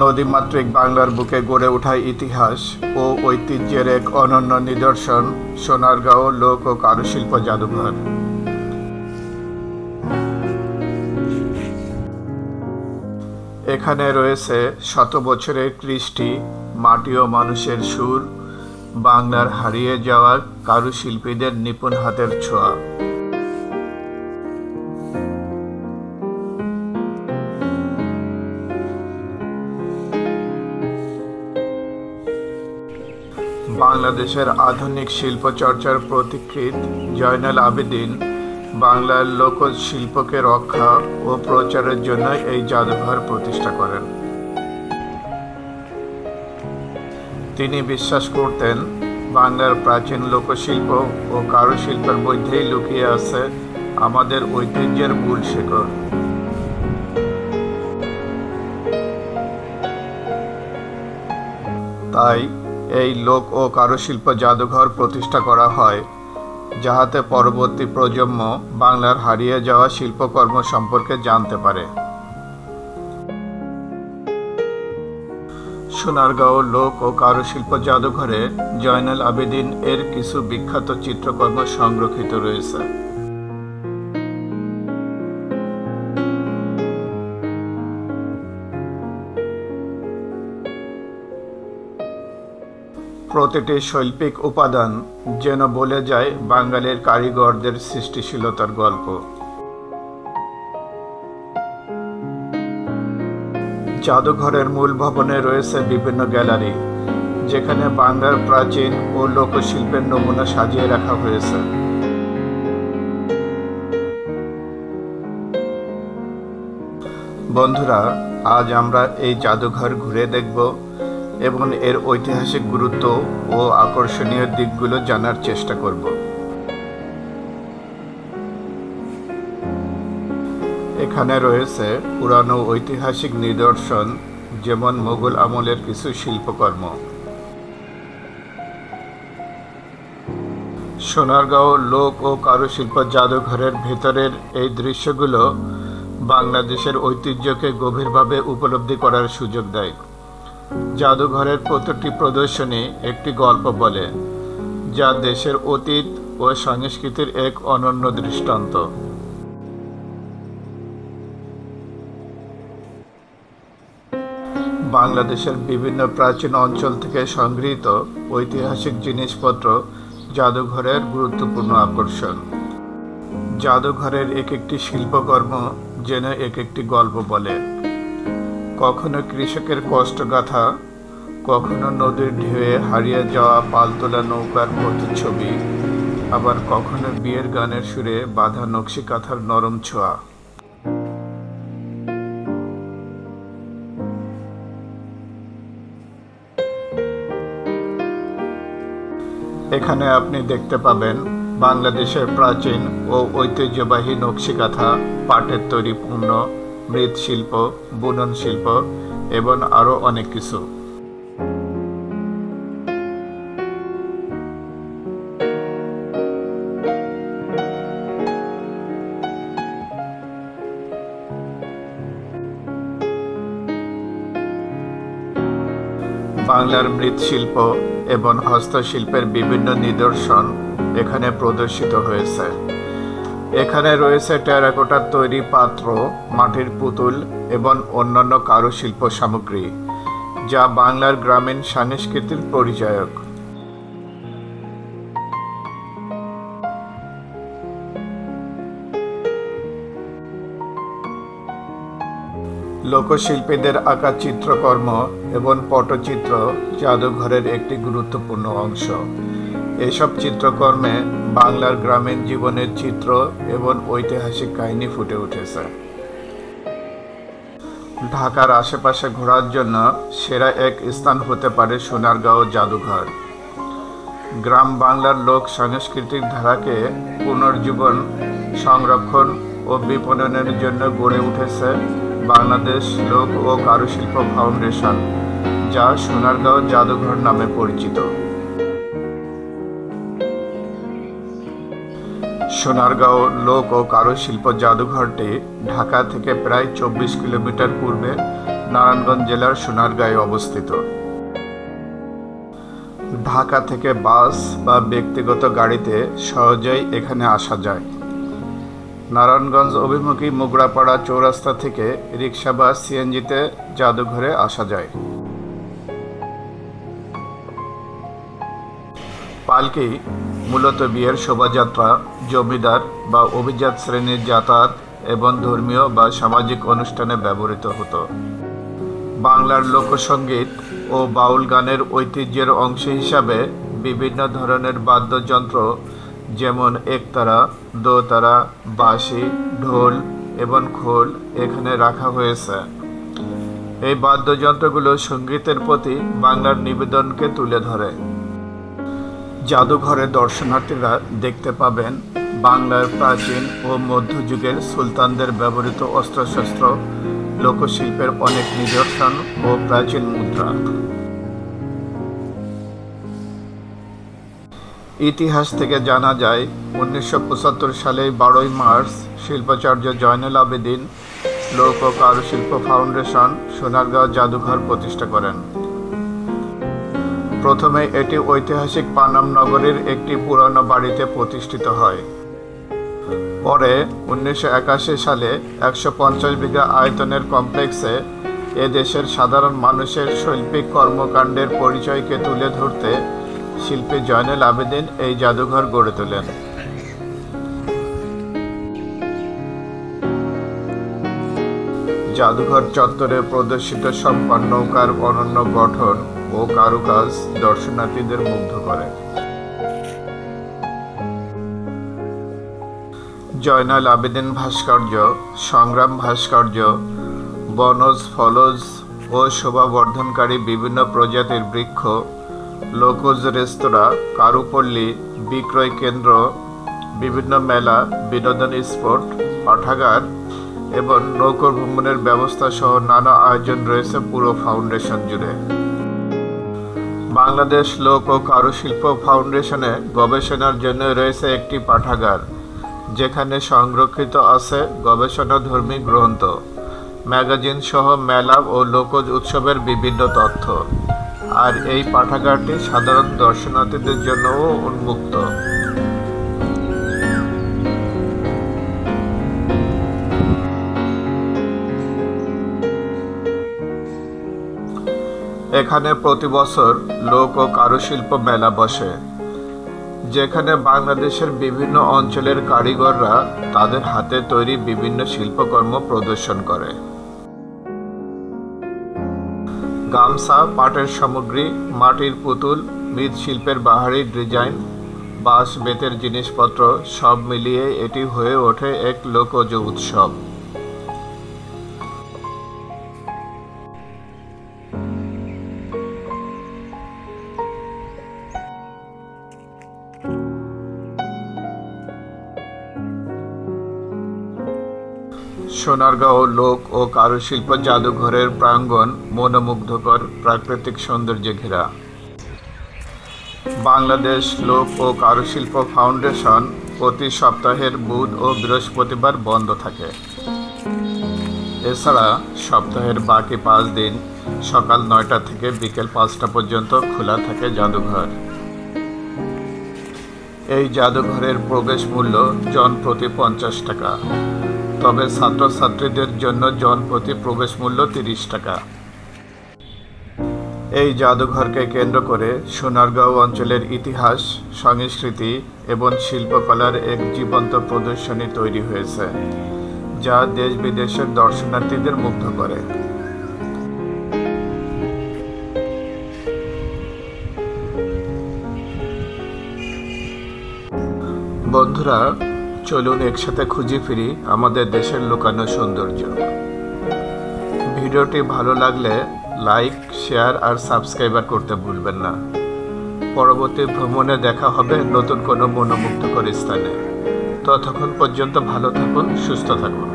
নদীমাতৃক বাংলার বুকে গড়ে ওঠা ইতিহাস ও ঐতিহ্যের এক অনন্য নিদর্শন সোনারগাঁও লোক ও কারুশিল্প জাদুঘর। এখানে রয়েছে শত বছরের কৃষ্টি, মাটি ও মানুষের সুর, বাংলার হারিয়ে যাওয়া কারুশিল্পীদের নিপুণ হাতের ছোঁয়া। বাংলাদেশের আধুনিক শিল্পচর্চার পথিকৃৎ জয়নাল আবেদিন বাংলার লোকশিল্পকে রক্ষা ও প্রচারের জন্য এই জাদুঘর প্রতিষ্ঠা করেন। তিনি বিশ্বাস করতেন বাংলার প্রাচীন লোকশিল্প ও কারুশিল্পের মধ্যেই লুকিয়ে আছে আমাদের ঐতিহ্যের মূল শিকড়। তাই এই লোক ও কারুশিল্প জাদুঘর প্রতিষ্ঠা করা হয়, যাহাতে পরবর্তী প্রজন্ম বাংলার হারিয়ে যাওয়া শিল্পকর্ম সম্পর্কে জানতে পারে। সোনারগাঁও লোক ও কারুশিল্প জাদুঘরে জয়নাল আবেদিন এর কিছু বিখ্যাত চিত্রকর্ম সংরক্ষিত রয়েছে। প্রতিটি শৈল্পিক উপাদান যেন বলে যায় বাঙালির কারিগরদের সৃষ্টিশীলতার গল্প। জাদুঘরের মূল ভবনে রয়েছে বিভিন্ন গ্যালারি, যেখানে বাংলার প্রাচীন ও লোকশিল্পের নমুনা সাজিয়ে রাখা হয়েছে। বন্ধুরা, আজ আমরা এই জাদুঘর ঘুরে দেখব এবং এর ঐতিহাসিক গুরুত্ব ও আকর্ষণীয় দিকগুলো জানার চেষ্টা করব। এখানে রয়েছে পুরানো ঐতিহাসিক নিদর্শন, যেমন মোগল আমলের কিছু শিল্পকর্ম। সোনারগাঁও লোক ও কারুশিল্প জাদুঘরের ভেতরের এই দৃশ্যগুলো বাংলাদেশের ঐতিহ্যকে গভীরভাবে উপলব্ধি করার সুযোগ দেয়। জাদুঘরের প্রতিটি প্রদর্শনী একটি গল্প বলে, যা দেশের অতীত ও সংস্কৃতির এক অনন্য দৃষ্টান্ত। বাংলাদেশের বিভিন্ন প্রাচীন অঞ্চল থেকে সংগৃহীত ঐতিহাসিক জিনিসপত্র জাদুঘরের গুরুত্বপূর্ণ আকর্ষণ। জাদুঘরের এক একটি শিল্পকর্ম যেন এক একটি গল্প বলে, কখনো কৃষকের কষ্টগাথা, কখনো নদীর ঢেউয়ে হারিয়ে যাওয়া পালতোলা নৌকার প্রতিচ্ছবি, আবার কখনো বিয়ের গানের সুরে বাঁধা নকশি কাঁথার নরম ছোঁয়া। এখানে আপনি দেখতে পাবেন বাংলাদেশের প্রাচীন ও ঐতিহ্যবাহী নকশি কাঁথা, পাটের তৈরি পণ্য, মৃৎশিল্প, বুনন শিল্প এবং আরো অনেক কিছু। বাংলার মৃৎশিল্প এবং হস্তশিল্পের বিভিন্ন নিদর্শন এখানে প্রদর্শিত হয়েছে। এখানে রয়েছে টেরাকোটার তৈরি পাত্র, মাটির পুতুল এবং অন্যান্য কারুশিল্প সামগ্রী, যা বাংলার গ্রামীণ সংস্কৃতির পরিচায়ক। লোকশিল্পীদের আঁকা চিত্রকর্ম এবং পটচিত্র জাদুঘরের একটি গুরুত্বপূর্ণ অংশ। এসব চিত্রকর্মে বাংলার গ্রামীণ জীবনের চিত্র এবং ঐতিহাসিক কাহিনী ফুটে উঠেছে। ঢাকার আশেপাশে ঘোরার জন্য সেরা এক স্থান হতে পারে সোনারগাঁও জাদুঘর। গ্রাম বাংলার লোক সাংস্কৃতিক ধারাকে পুনর্জীবন, সংরক্ষণ ও বিপণনের জন্য গড়ে উঠেছে বাংলাদেশ লোক ও কারুশিল্প ফাউন্ডেশন, যা সোনারগাঁও জাদুঘর নামে পরিচিত। সোনারগাঁও লোক ও কারুশিল্প জাদুঘরটি ঢাকা থেকে প্রায় 24 কিলোমিটার পূর্বে নারায়ণগঞ্জ জেলার সোনারগাঁয়ে অবস্থিত। ঢাকা থেকে বাস বা ব্যক্তিগত গাড়িতে সহজেই এখানে আসা যায়। নারায়ণগঞ্জ অভিমুখী মোগরাপাড়া চৌরাস্তা থেকে রিক্সা বা সিএনজিতে জাদুঘরে আসা যায়। পালকি মূলত বিয়ের শোভাযাত্রা, জমিদার বা অভিজাত শ্রেণীর যাতায়াত এবং ধর্মীয় বা সামাজিক অনুষ্ঠানে ব্যবহৃত হতো। বাংলার লোকসঙ্গীত ও বাউল গানের ঐতিহ্যের অংশ হিসাবে বিভিন্ন ধরনের বাদ্যযন্ত্র যেমন একতারা, দোতারা, বাঁশি, ঢোল এবং খোল এখানে রাখা হয়েছে। এই বাদ্যযন্ত্রগুলো সঙ্গীতের প্রতি বাংলার নিবেদনকে তুলে ধরে। জাদুঘরে দর্শনার্থীরা দেখতে পাবেন বাংলার প্রাচীন ও মধ্যযুগের সুলতানদের ব্যবহৃত অস্ত্রশস্ত্র, লোকশিল্পের অনেক নিদর্শন ও প্রাচীন মুদ্রা। ইতিহাস থেকে জানা যায় 1975 সালে 12 মার্চ শিল্পাচার্য জয়নুল আবেদিন লোক ও কারুশিল্প ফাউন্ডেশন সোনারগাঁও জাদুঘর প্রতিষ্ঠা করেন। প্রথমে এটি ঐতিহাসিক পানাম নগরীর একটি পুরানো বাড়িতে প্রতিষ্ঠিত হয়। পরে 1981 সালে 150 বিঘা আয়তনের কমপ্লেক্সে এদেশের সাধারণ মানুষের শৈল্পিক কর্মকাণ্ডের পরিচয়কে তুলে ধরতে শিল্পী জয়নুল আবেদিন এই জাদুঘর গড়ে তোলেন। জাদুঘর চত্বরে প্রদর্শিত সম্পন্ন নৌকার অনন্য গঠন ও কারুকাজ দর্শনার্থীদের মুগ্ধ করে। জয়নুল আবেদিন ভাস্কর্য, সংগ্রাম ভাস্কর্য, বনজ ফলজ ও শোভাবর্ধনকারী বিভিন্ন প্রজাতির বৃক্ষ, লোকজ রেস্তোরাঁ, কারুপল্লী, বিক্রয় কেন্দ্র, বিভিন্ন মেলা, বিনোদনী স্পট, পাঠাগার এবং নৌকো ভ্রমণের ব্যবস্থা সহ নানা আয়োজন রয়েছে পুরো ফাউন্ডেশন জুড়ে। বাংলাদেশ লোক ও কারুশিল্প ফাউন্ডেশনে গবেষণার জন্য রয়েছে একটি পাঠাগার, যেখানে সংরক্ষিত আছে গবেষণাধর্মী গ্রন্থ, ম্যাগাজিন সহ মেলা ও লোকজ উৎসবের বিভিন্ন তথ্য। আর এই পাঠাগারটি সাধারণ দর্শনার্থীদের জন্যও উন্মুক্ত। এখানে প্রতি বছর লোক ও কারুশিল্প মেলা বসে, যেখানে বাংলাদেশের বিভিন্ন অঞ্চলের কারিগররা তাদের হাতে তৈরি বিভিন্ন শিল্পকর্ম প্রদর্শন করে। গামছা, পাটের সামগ্রী, মাটির পুতুল, মৃৎশিল্পের বাহারি ডিজাইন, বাঁশ বেতের জিনিসপত্র সব মিলিয়ে এটি হয়ে ওঠে এক লোকজ উৎসব। সোনারগাঁও লোক ও কারুশিল্প জাদুঘরের প্রাঙ্গণ মনোমুগ্ধকর প্রাকৃতিক সৌন্দর্যে ঘেরা। বাংলাদেশ লোক ও কারুশিল্প ফাউন্ডেশন প্রতি সপ্তাহের বুধ ও বৃহস্পতিবার বন্ধ থাকে। এছাড়া সপ্তাহের বাকি 5 দিন সকাল 9টা থেকে বিকেল 5টা পর্যন্ত খোলা থাকে জাদুঘর। এই জাদুঘরের প্রবেশ মূল্য জন প্রতি 50 টাকা, তবে ছাত্রছাত্রীদের জন্য জন প্রতি প্রবেশ মূল্য 30 টাকা। এই জাদুঘরকে কেন্দ্র করে সোনারগাঁও অঞ্চলের ইতিহাস, সংস্কৃতি এবং শিল্পকলার এক জীবন্ত প্রদর্শনী তৈরি হয়েছে, যা দেশ বিদেশের দর্শনার্থীদের মুগ্ধ করে। বন্ধুরা, চলুন একসাথে খুঁজে ফিরি আমাদের দেশের লুকানো সৌন্দর্য। ভিডিওটি ভালো লাগলে লাইক, শেয়ার আর সাবস্ক্রাইব করতে ভুলবেন না। পরবর্তী ভ্রমণে দেখা হবে নতুন কোনো মনোমুগ্ধকর স্থানে। ততক্ষণ পর্যন্ত ভালো থাকুন, সুস্থ থাকুন।